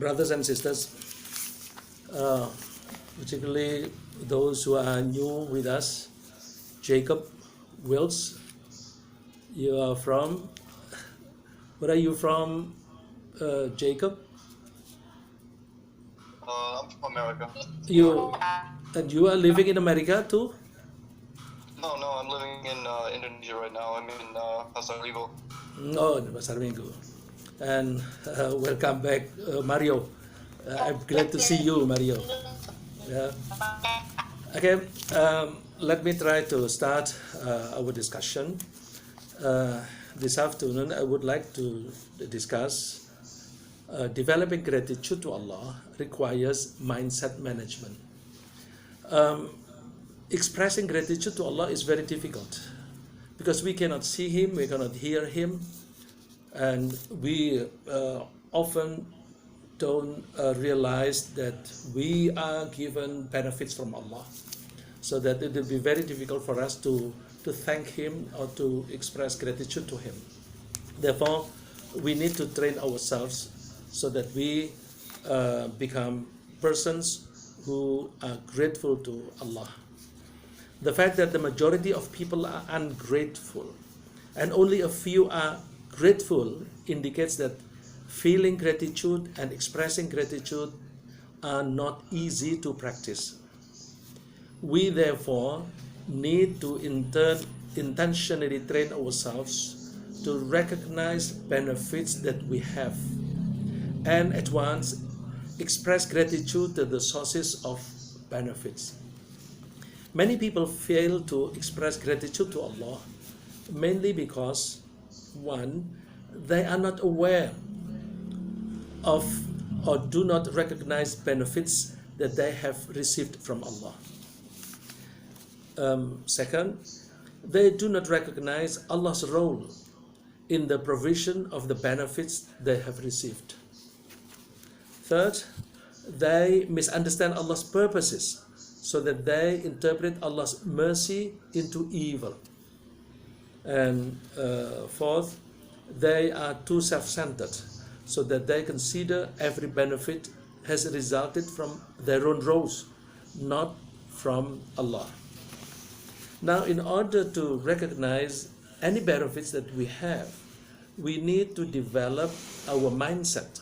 Brothers and sisters, particularly those who are new with us, Jacob Wills, you are from, where are you from, Jacob? I'm from America. And you are living in America too? No, I'm living in Indonesia right now. I'm in Pasar Minggu. Oh, in Pasar Minggu. And welcome back, Mario. I'm glad to see you, Mario. Yeah. Okay, let me try to start our discussion. This afternoon, I would like to discuss developing gratitude to Allah requires mindset management. Expressing gratitude to Allah is very difficult because we cannot see Him, we cannot hear Him, and we often don't realize that we are given benefits from Allah, so that it will be very difficult for us to thank Him or to express gratitude to Him. Therefore, we need to train ourselves so that we become persons who are grateful to Allah. The fact that the majority of people are ungrateful and only a few are grateful indicates that feeling gratitude and expressing gratitude are not easy to practice. We therefore need to intentionally train ourselves to recognize benefits that we have and at once express gratitude to the sources of benefits. Many people fail to express gratitude to Allah mainly because, one, they are not aware of or do not recognize benefits that they have received from Allah. Second, they do not recognize Allah's role in the provision of the benefits they have received. Third, they misunderstand Allah's purposes so that they interpret Allah's mercy into evil. And fourth, they are too self-centered so that they consider every benefit has resulted from their own roles, not from Allah. Now, in order to recognize any benefits that we have, we need to develop our mindset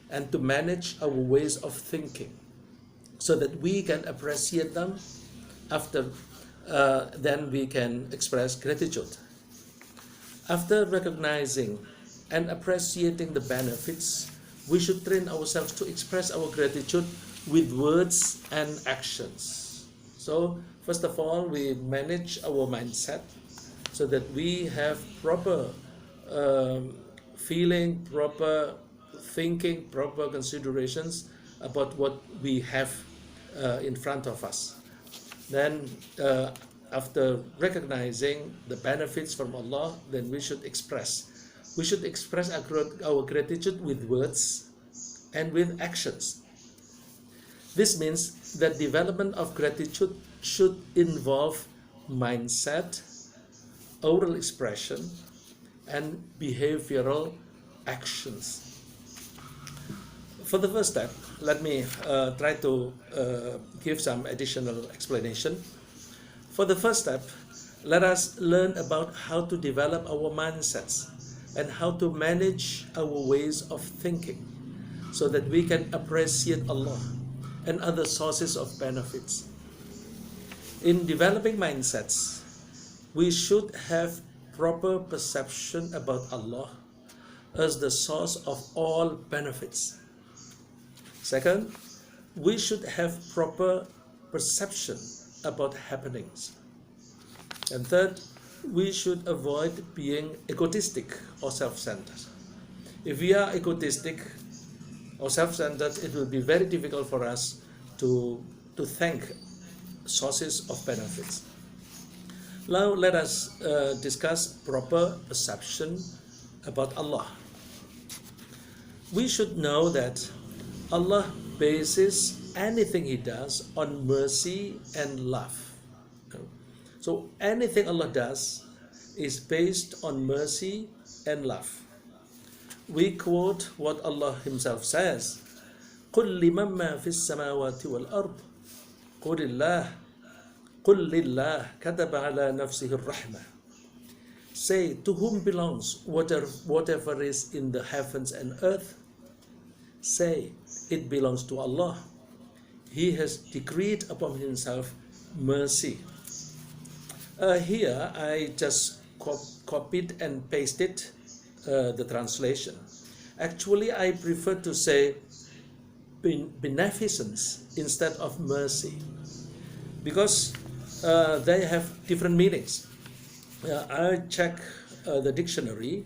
and to manage our ways of thinking so that we can appreciate them. After then we can express gratitude. After recognizing and appreciating the benefits, we should train ourselves to express our gratitude with words and actions. So first of all, we manage our mindset so that we have proper feeling, proper thinking, proper considerations about what we have in front of us. Then after recognizing the benefits from Allah, then we should express our gratitude with words and with actions. This means that development of gratitude should involve mindset, oral expression, and behavioral actions. For the first step, let me try to give some additional explanation. For the first step, let us learn about how to develop our mindsets and how to manage our ways of thinking so that we can appreciate Allah and other sources of benefits. In developing mindsets, we should have proper perception about Allah as the source of all benefits. Second, we should have proper perception about happenings. And third, we should avoid being egotistic or self-centered. If we are egotistic or self-centered, it will be very difficult for us to thank sources of benefits. Now let us discuss proper perception about Allah. We should know that Allah bases anything He does on mercy and love. So anything Allah does is based on mercy and love. We quote what Allah Himself says قل لمن ما في السماوات والأرض قل الله قل لله كتب على نفسه الرحمة. Say, to whom belongs whatever is in the heavens and earth? Say, it belongs to Allah. He has decreed upon himself mercy. Here I just copied and pasted the translation. Actually, I prefer to say beneficence instead of mercy, because they have different meanings. I check the dictionary.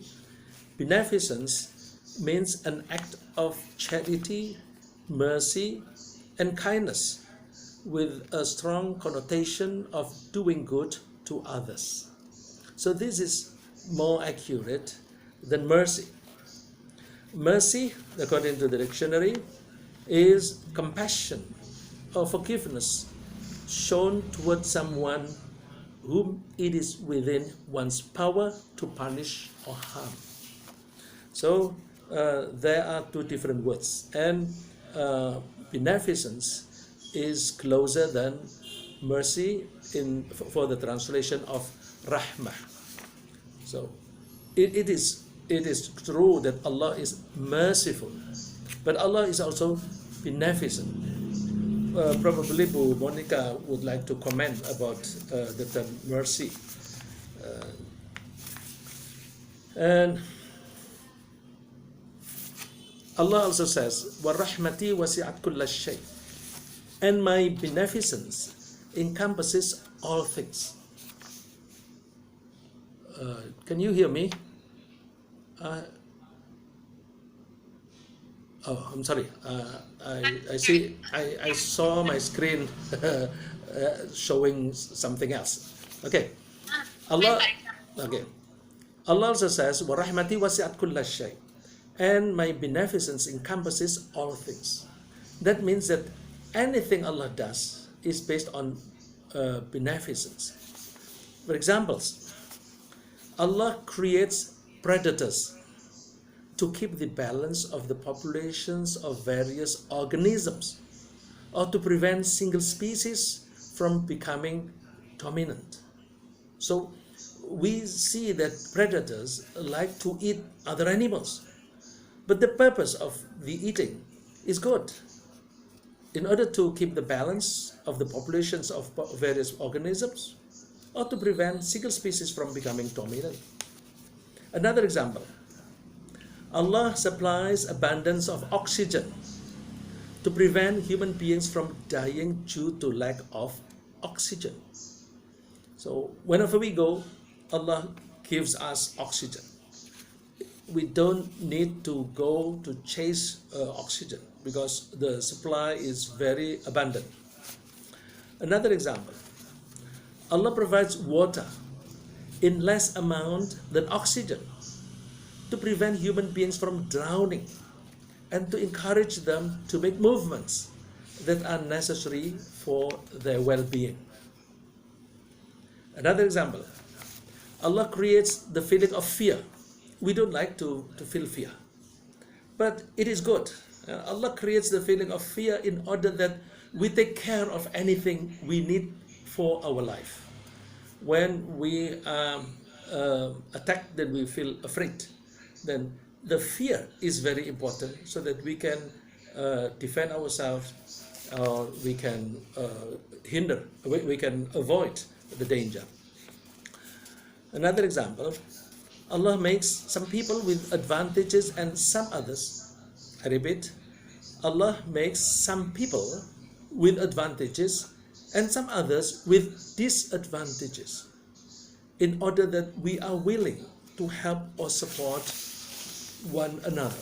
Beneficence means an act of charity, mercy, and kindness with a strong connotation of doing good to others. So this is more accurate than mercy. Mercy, according to the dictionary, is compassion or forgiveness shown towards someone whom it is within one's power to punish or harm. So there are two different words, and beneficence is closer than mercy for the translation of rahmah. So it is true that Allah is merciful, but Allah is also beneficent. Probably Bu Monica would like to comment about the term mercy. And Allah also says, وَرَحْمَتِي وَسِعَتْ كُلَّ شَيْءٍ, and my beneficence encompasses all things. Can you hear me? Oh, I'm sorry. I see. I saw my screen showing something else. Okay. Allah. Okay. Allah also says, "Wa-rahmati wasi'at kulla shay," and my beneficence encompasses all things. That means that anything Allah does is based on beneficence. For examples, Allah creates predators to keep the balance of the populations of various organisms, or to prevent single species from becoming dominant. So we see that predators like to eat other animals, but the purpose of the eating is good, in order to keep the balance of the populations of various organisms, or to prevent single species from becoming dominant. Another example, Allah supplies abundance of oxygen to prevent human beings from dying due to lack of oxygen. So whenever we go, Allah gives us oxygen. We don't need to go to chase oxygen because the supply is very abundant. Another example, Allah provides water in less amount than oxygen to prevent human beings from drowning and to encourage them to make movements that are necessary for their well-being. Another example, Allah creates the feeling of fear. We don't like to feel fear, but it is good. Allah creates the feeling of fear in order that we take care of anything we need for our life. When we are attacked, then we feel afraid. Then the fear is very important so that we can defend ourselves, or we can we can avoid the danger. Another example, Allah makes some people with advantages and some others. I repeat, Allah makes some people with advantages and some others with disadvantages, in order that we are willing to help or support one another.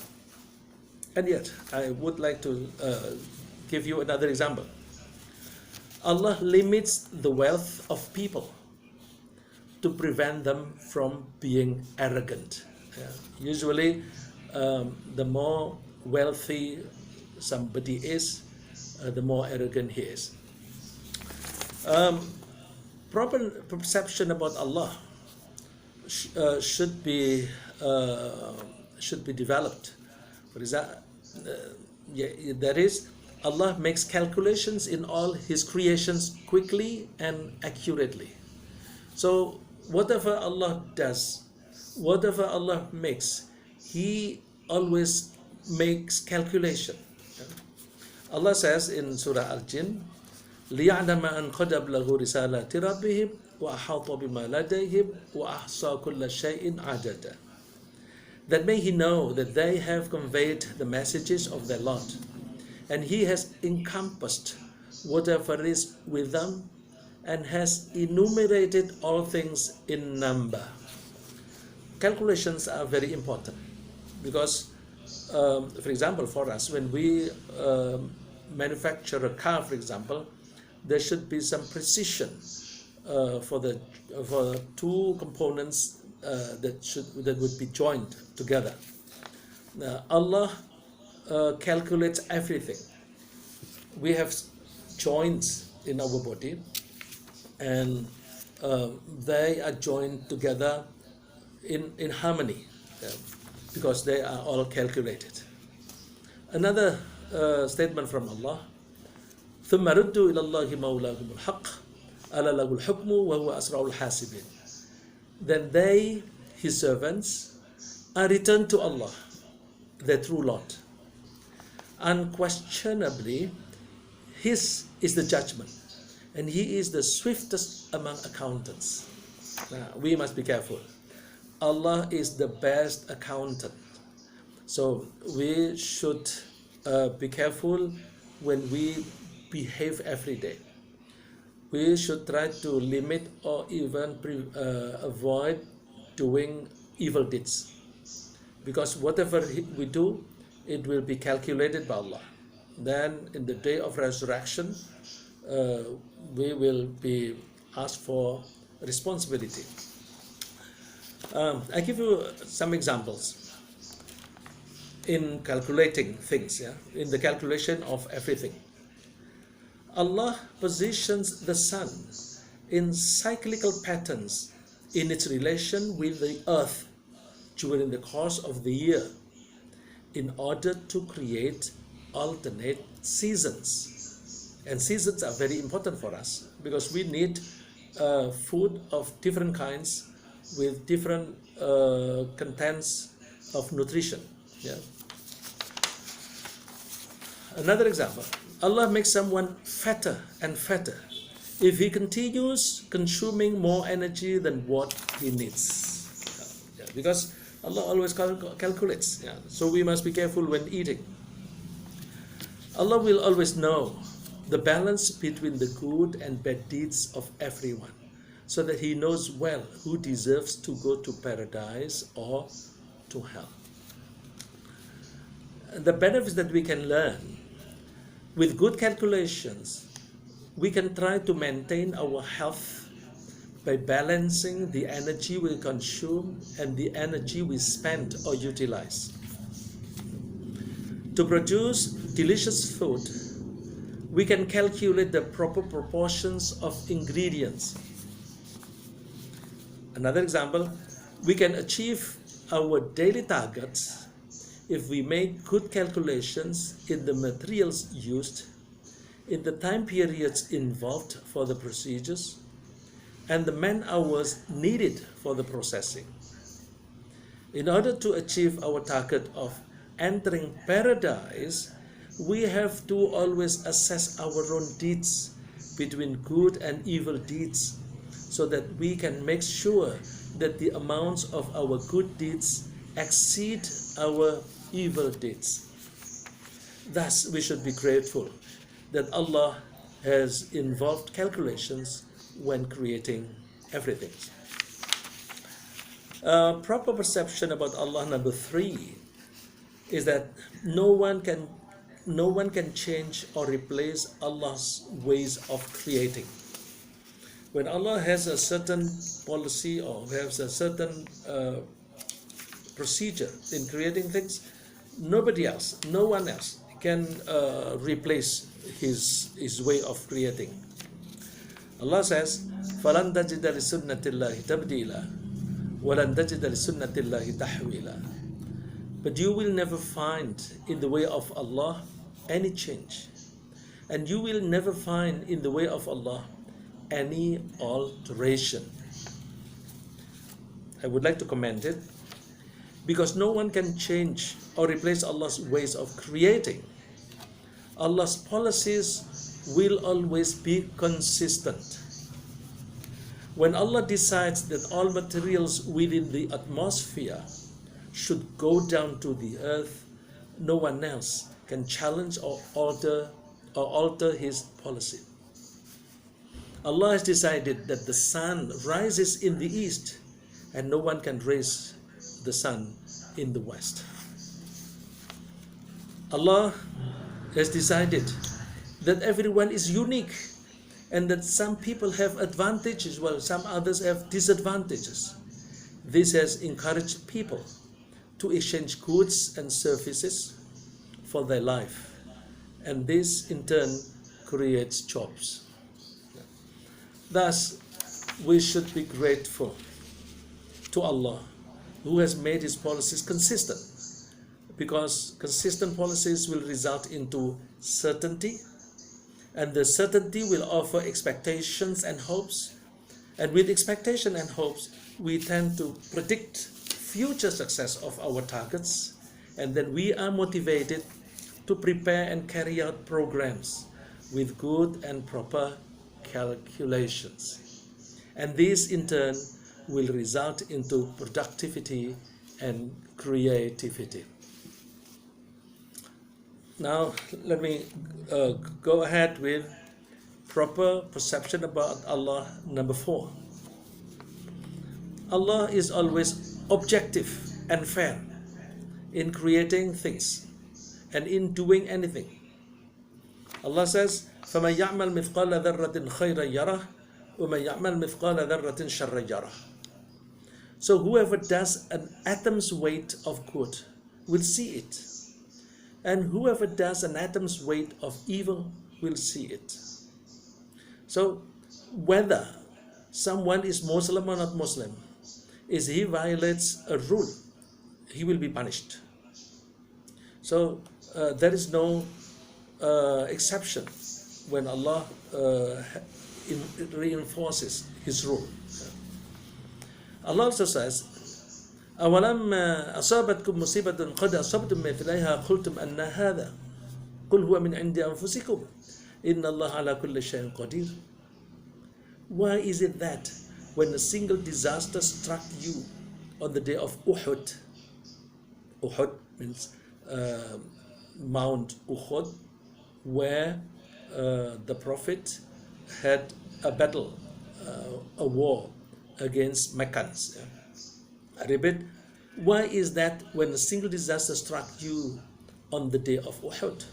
And yet, I would like to give you another example. Allah limits the wealth of people to prevent them from being arrogant. Usually, the more wealthy somebody is, the more arrogant he is. Proper perception about Allah should be developed. For example, that is, Allah makes calculations in all His creations quickly and accurately. So whatever Allah does, whatever Allah makes, He always makes calculation. Allah says in Surah Al-Jinn, لِيَعْلَمَ أَنْ قَدْ أَبْلَغُوا رِسَالَاتِ رَبِّهِمْ وَأَحَاطَ بِمَا لَدَيْهِمْ وَأَحْصَى كُلَّ شَيْءٍ عَدَدًا. That may He know that they have conveyed the messages of their Lord, and He has encompassed whatever is with them, and has enumerated all things in number. Calculations are very important because, for example, for us, when we manufacture a car, for example, there should be some precision for two components that would be joined together. Allah calculates everything. We have joints in our body, and they are joined together in harmony because they are all calculated. Another statement from Allah, ثُمَّ رُدُّوا إِلَى اللَّهِ مَوْلَاهُمُ الْحَقِّ أَلَا لَهُ الْحُكْمُ وَهُوَ أَسْرَعُ الْحَاسِبِينَ. Then they, His servants, are returned to Allah, their true Lord. Unquestionably, His is the judgment, and He is the swiftest among accountants. Now, we must be careful. Allah is the best accountant. So we should be careful when we behave every day. We should try to limit or even avoid doing evil deeds, because whatever we do, it will be calculated by Allah. Then in the day of resurrection, we will be asked for responsibility. I give you some examples in calculating things, in the calculation of everything. Allah positions the sun in cyclical patterns in its relation with the earth during the course of the year in order to create alternate seasons. And seasons are very important for us because we need food of different kinds with different contents of nutrition. Another example, Allah makes someone fatter and fatter if he continues consuming more energy than what he needs. Because Allah always calculates. So we must be careful when eating. Allah will always know the balance between the good and bad deeds of everyone, so that He knows well who deserves to go to paradise or to hell. The benefits that we can learn with good calculations, we can try to maintain our health by balancing the energy we consume and the energy we spend or utilize. To produce delicious food, we can calculate the proper proportions of ingredients. Another example, we can achieve our daily targets if we make good calculations in the materials used, in the time periods involved for the procedures, and the man hours needed for the processing. In order to achieve our target of entering paradise, we have to always assess our own deeds between good and evil deeds, so that we can make sure that the amounts of our good deeds exceed our evil deeds. Thus, we should be grateful that Allah has involved calculations when creating everything. Proper perception about Allah, number 3, is that no one can change or replace Allah's ways of creating. When Allah has a certain policy or has a certain procedure in creating things, nobody else, no one else can replace his way of creating. Allah says, فَلَنْ تَجِدَ لِسُنَّةِ اللَّهِ تَبْدِيلًا وَلَنْ تَجِدَ لِسُنَّةِ اللَّهِ تَحْوِيلًا. But you will never find in the way of Allah any change. And you will never find in the way of Allah any alteration. I would like to comment it, because no one can change or replace Allah's ways of creating. Allah's policies will always be consistent. When Allah decides that all materials within the atmosphere should go down to the earth, no one else can challenge or alter His policy. Allah has decided that the sun rises in the east, and no one can raise the sun in the west. Allah has decided that everyone is unique, and that some people have advantages while some others have disadvantages. This has encouraged people to exchange goods and services for their life, and this in turn creates jobs. Thus, we should be grateful to Allah, who has made His policies consistent, because consistent policies will result into certainty, and the certainty will offer expectations and hopes, and with expectation and hopes we tend to predict future success of our targets, and then we are motivated to prepare and carry out programs with good and proper calculations, and this in turn will result into productivity and creativity. Now let me go ahead with proper perception about Allah. Number 4. Allah is always objective and fair in creating things and in doing anything. Allah says, فَمَنْ يَعْمَلْ مِثْقَالَ ذَرَّةٍ خَيْرًا يَرَهُ وَمَنْ يَعْمَلْ مِثْقَالَ ذَرَّةٍ شَرًّا يَرَهُ. So whoever does an atom's weight of good will see it, and whoever does an atom's weight of evil will see it. So whether someone is Muslim or not Muslim, if he violates a rule, he will be punished. So there is no exception when Allah reinforces His rule. Allah also says, أَوَلَمَّا أَصَابَتْكُمْ مُصِيبَةٌ قَدْ أَصَبْتُمْ مِثْلَيْهَا قُلْتُمْ أَنَّ هَذَا قُلْ هُوَ مِنْ عِنْدِ أَنفُسِكُمْ إِنَّ اللَّهَ عَلَى كُلِّ شَيْءٍ قَدِيرٌ. Why is it that when a single disaster struck you on the day of Uhud, Uhud means Mount Uhud, where the Prophet had a battle, a war against Meccans. I repeat, why is that when a single disaster struck you on the day of Uhud,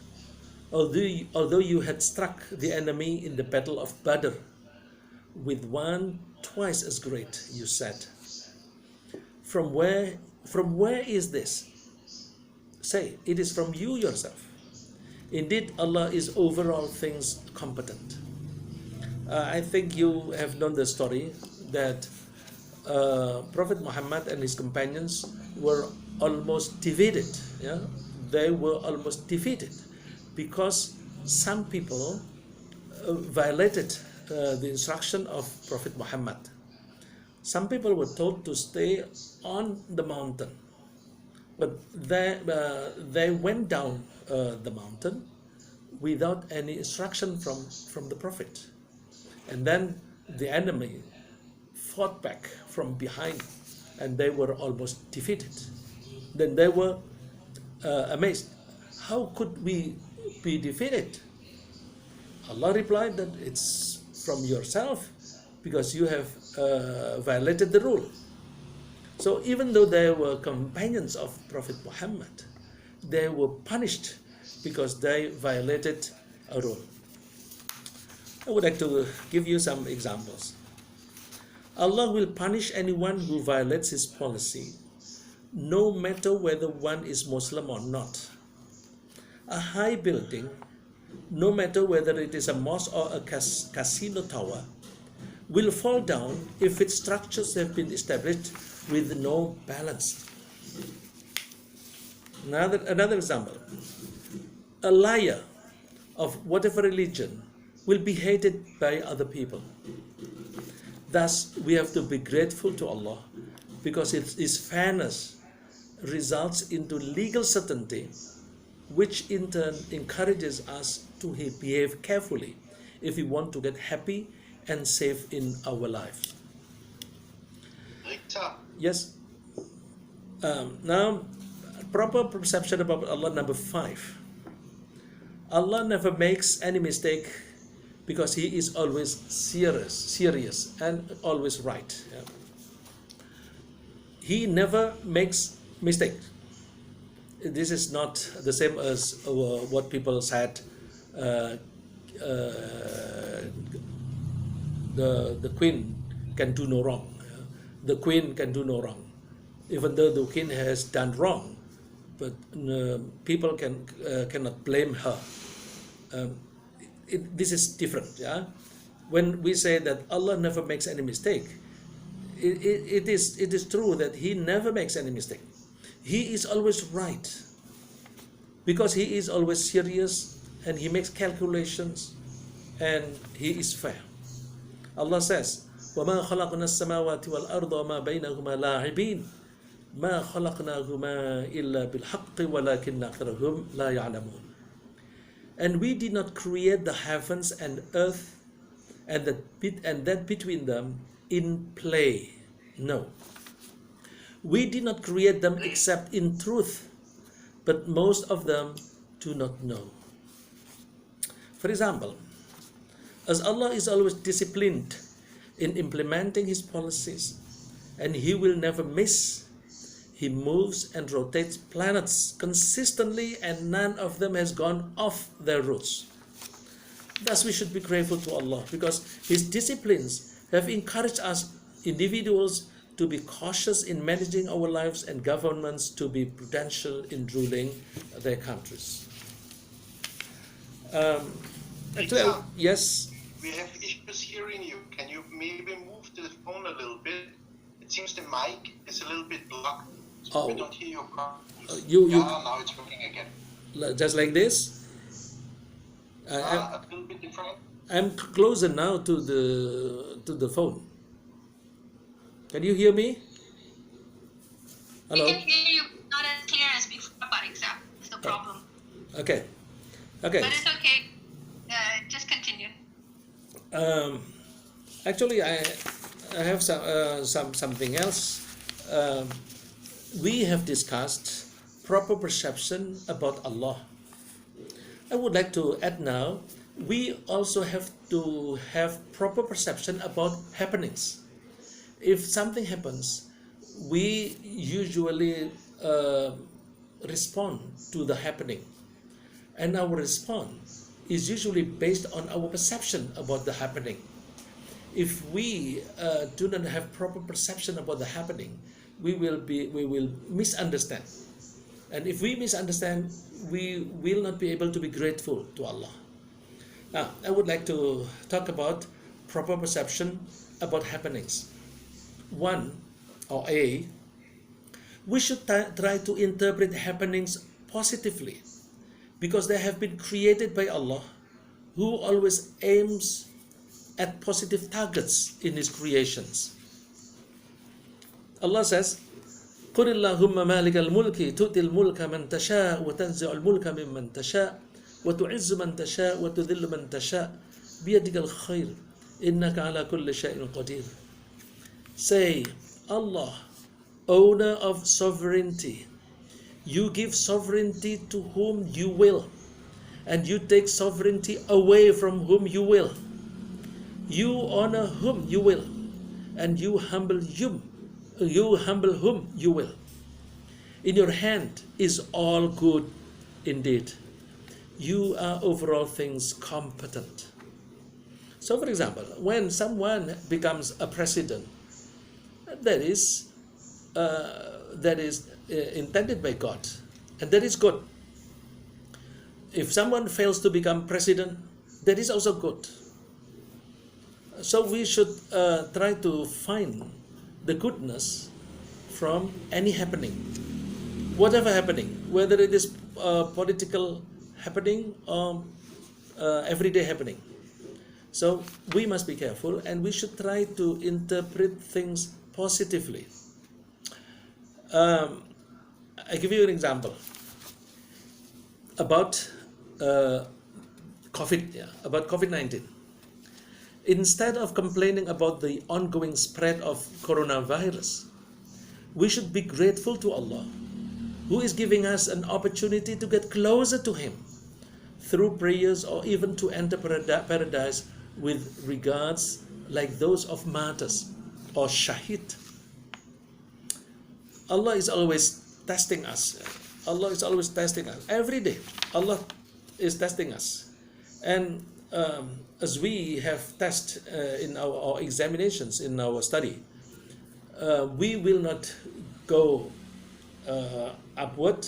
although you had struck the enemy in the battle of Badr with one twice as great, you said, from where is this? Say, it is from you yourself. Indeed, Allah is over all things competent. I think you have known the story that Prophet Muhammad and his companions were almost defeated. Yeah? They were almost defeated because some people violated the instruction of Prophet Muhammad. Some people were told to stay on the mountain, but they went down the mountain without any instruction from the Prophet. And then the enemy fought back from behind, and they were almost defeated. Then they were amazed. How could we be defeated? Allah replied that it's from yourself, because you have violated the rule. So even though they were companions of Prophet Muhammad, they were punished because they violated a rule. I would like to give you some examples. Allah will punish anyone who violates His policy, no matter whether one is Muslim or not. A high building, no matter whether it is a mosque or a casino tower, will fall down if its structures have been established with no balance. Another example. a liar of whatever religion will be hated by other people. Thus, we have to be grateful to Allah because His fairness results into legal certainty, which in turn encourages us to behave carefully if we want to get happy and safe in our life. Rikza, Yes. Now, proper perception about Allah, number 5. Allah never makes any mistake because He is always serious and always right. Yeah. He never makes mistake. This is not the same as what people said. The queen can do no wrong. The queen can do no wrong, even though the queen has done wrong, but people cannot blame her. This is different. Yeah, when we say that Allah never makes any mistake, it is true that He never makes any mistake. He is always right because He is always serious and He makes calculations and He is fair. Allah says, وَمَا خَلَقْنَا السَّمَاوَاتِ وَالْأَرْضَ وَمَا بَيْنَهُمَا لَاعِبِينَ مَا خَلَقْنَاهُمَا إِلَّا بِالْحَقِّ وَلَكِنَّ أَكْثَرَهُمْ لَا يَعْلَمُونَ. And we did not create the heavens and earth and that between them in play. No. We did not create them except in truth, but most of them do not know. For example, as Allah is always disciplined in implementing His policies, and He will never miss, He moves and rotates planets consistently, and none of them has gone off their routes. Thus, we should be grateful to Allah because His disciplines have encouraged us individuals to be cautious in managing our lives and governments to be prudential in ruling their countries. Actually, yes. we have issues hearing you. Can you maybe move the phone a little bit? It seems the mic is a little bit blocked. So we don't hear you properly. Now it's working again. Just like this? A little bit different. I'm closer now to the phone. Can you hear me? Hello? We can hear you, not as clear as before, Rikza. It's the problem. Okay. But it's okay. Just continue. Actually, I have something else. We have discussed proper perception about Allah. I would like to add now, we also have to have proper perception about happenings. If something happens, we usually respond to the happening, and our response is usually based on our perception about the happening. If we do not have proper perception about the happening, we will misunderstand, and if we misunderstand, we will not be able to be grateful to Allah. Now, I would like to talk about proper perception about happenings. 1 or A, we should try to interpret happenings positively because they have been created by Allah, who always aims at positive targets in His creations. Allah says, قُلِ اللَّهُمَّ مَالِكَ الْمُلْكِ تُؤْتِي الْمُلْكَ مَنْ تَشَاءُ وَتَنزِعُ الْمُلْكَ مِمَّنْ تَشَاءُ وَتُعِزُّ مَنْ تَشَاءُ وَتُذِلُّ مَنْ تَشَاءُ بِيَدِكَ الْخَيْرُ إِنَّكَ عَلَى كُلِّ شَيْءٍ قَدِيرٌ. Say, Allah, owner of sovereignty, you give sovereignty to whom you will, and you take sovereignty away from whom you will. You honor whom you will, and you humble whom you will. In your hand is all good indeed. You are over all things competent. So, for example, when someone becomes a president, that is intended by God, and that is good. If someone fails to become president, that is also good. So we should try to find the goodness from any happening, whatever happening, whether it is political happening or everyday happening. So we must be careful, and we should try to interpret things positively. I give you an example about about COVID-19. Instead of complaining about the ongoing spread of coronavirus, we should be grateful to Allah, who is giving us an opportunity to get closer to Him through prayers, or even to enter paradise with regards like those of martyrs or shahid. Allah is always testing us. Allah is always testing us. Every day, Allah is testing us. And as we have tests in our examinations, in our study, we will not go upward.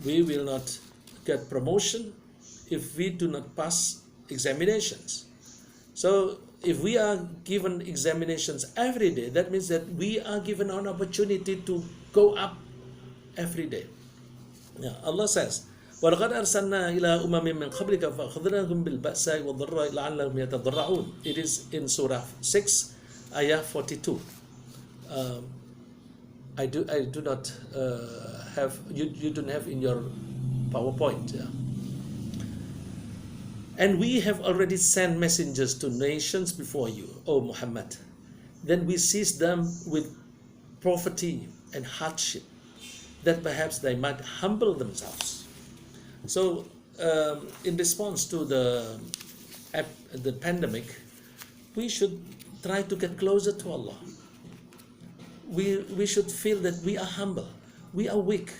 We will not get promotion if we do not pass examinations. So if we are given examinations every day, that means that we are given an opportunity to go up every day. Yeah, Allah says, وَلَقَدْ أَرْسَلْنَا إِلَىٰ أُمَمٍ مِّن قَبْلِكَ فَأَخَذْنَاهُم بِالْبَأْسَاءِ وَالضَّرَّاءِ لَعَلَّهُمْ يَتَضَرَّعُونَ. It is in Surah 6, Ayah 42. I do not have, you don't have in your PowerPoint. Yeah. And we have already sent messengers to nations before you, O Muhammad. Then we seized them with poverty and hardship, that perhaps they might humble themselves. So, in response to the pandemic, we should try to get closer to Allah. We should feel that we are humble, we are weak.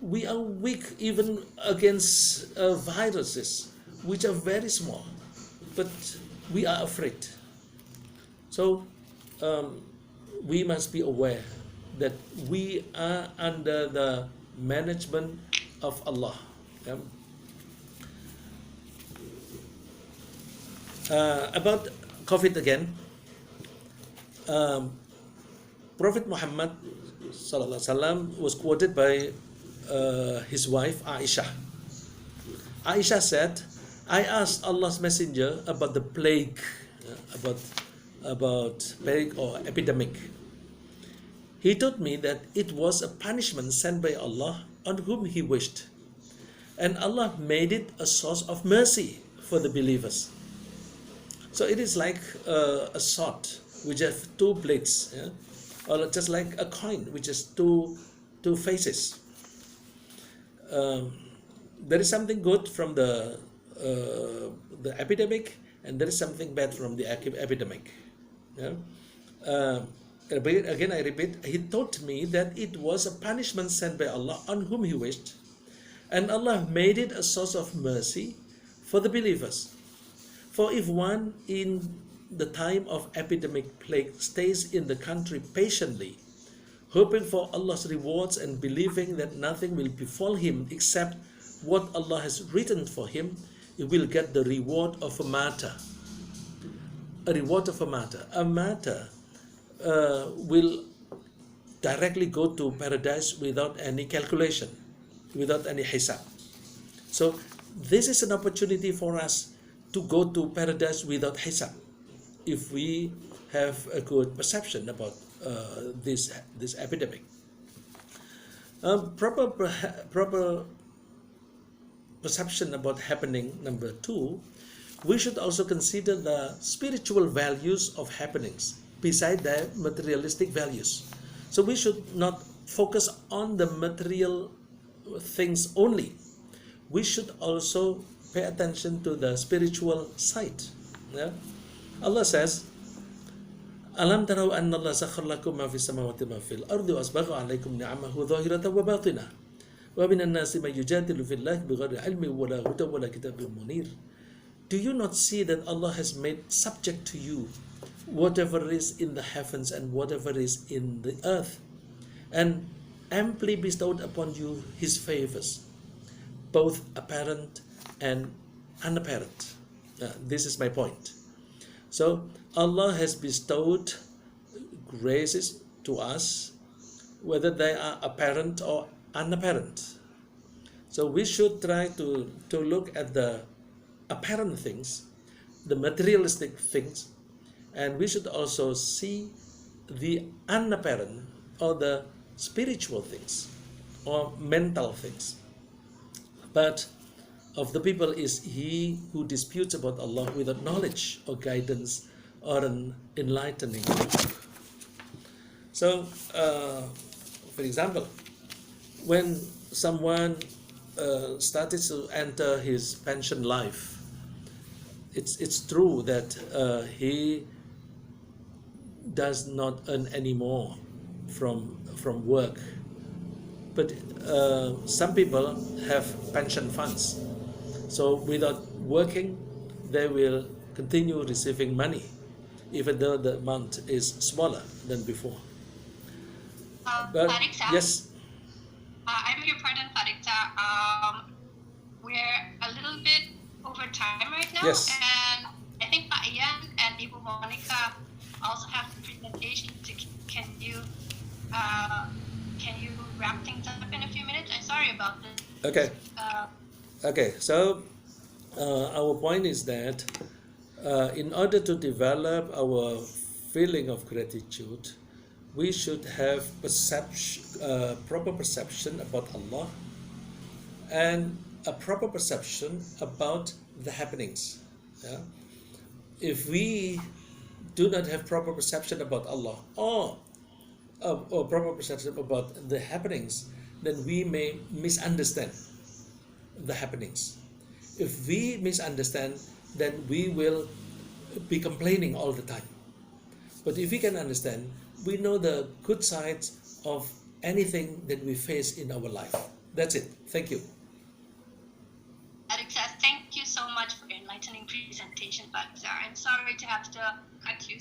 We are weak even against viruses, which are very small, but we are afraid. So we must be aware that we are under the management of Allah. Yeah? About COVID again, Prophet Muhammad ﷺ was quoted by his wife Aisha. Aisha said, I asked Allah's messenger about the plague, about plague or epidemic. He told me that it was a punishment sent by Allah on whom He wished, and Allah made it a source of mercy for the believers. So it is like a sword which has two blades, yeah? Or just like a coin which has two faces. There is something good from the epidemic, and there is something bad from the epidemic. Yeah? Again, I repeat, he taught me that it was a punishment sent by Allah on whom He wished, and Allah made it a source of mercy for the believers. For if one in the time of epidemic plague stays in the country patiently, hoping for Allah's rewards and believing that nothing will befall him except what Allah has written for him, he will get the reward of a martyr. A reward of a martyr. A martyr will directly go to paradise without any calculation, without any hisab. So this is an opportunity for us to go to paradise without hisab, if we have a good perception about this epidemic. Proper perception about happening number 2, we should also consider the spiritual values of happenings beside the materialistic values. So we should not focus on the material things only. We should also pay attention to the spiritual side. Yeah? Allah says, Alam taraw anna Allah sakhar lakum ma fi samawati ma fil ardi wa asbagha alaykum ni'amahu dhahiratan wa batinah wa minan nasi man yujadilu fillahi bighayri ilmin wa la hudan wa la kitabin munir. Do you not see that Allah has made subject to you whatever is in the heavens and whatever is in the earth, and amply bestowed upon you His favors, both apparent and unapparent? This is my point. So Allah has bestowed graces to us, whether they are apparent or unapparent. So we should try to look at the apparent things, the materialistic things, and we should also see the unapparent or the spiritual things or mental things. But of the people is he who disputes about Allah without knowledge or guidance or an enlightening book. So, for example, when someone started to enter his pension life, it's true that he does not earn any more from work, but some people have pension funds, so without working they will continue receiving money even though the amount is smaller than before. But Rikza, yes, I beg your pardon, Rikza. We're a little bit over time right now, Yes. and I think Pak Ian and Ibu Monica also have the presentation. Can you wrap things up in a few minutes? I'm sorry about this. okay. Okay, so our point is that in order to develop our feeling of gratitude, we should have proper perception about Allah and a proper perception about the happenings. Yeah? If we do not have proper perception about Allah or proper perception about the happenings, then we may misunderstand the happenings. If we misunderstand, then we will be complaining all the time. But if we can understand, we know the good sides of anything that we face in our life. That's it. Thank you. Rikza, thank you so much for your enlightening presentation, Pak Rikza. I'm sorry to have to cut you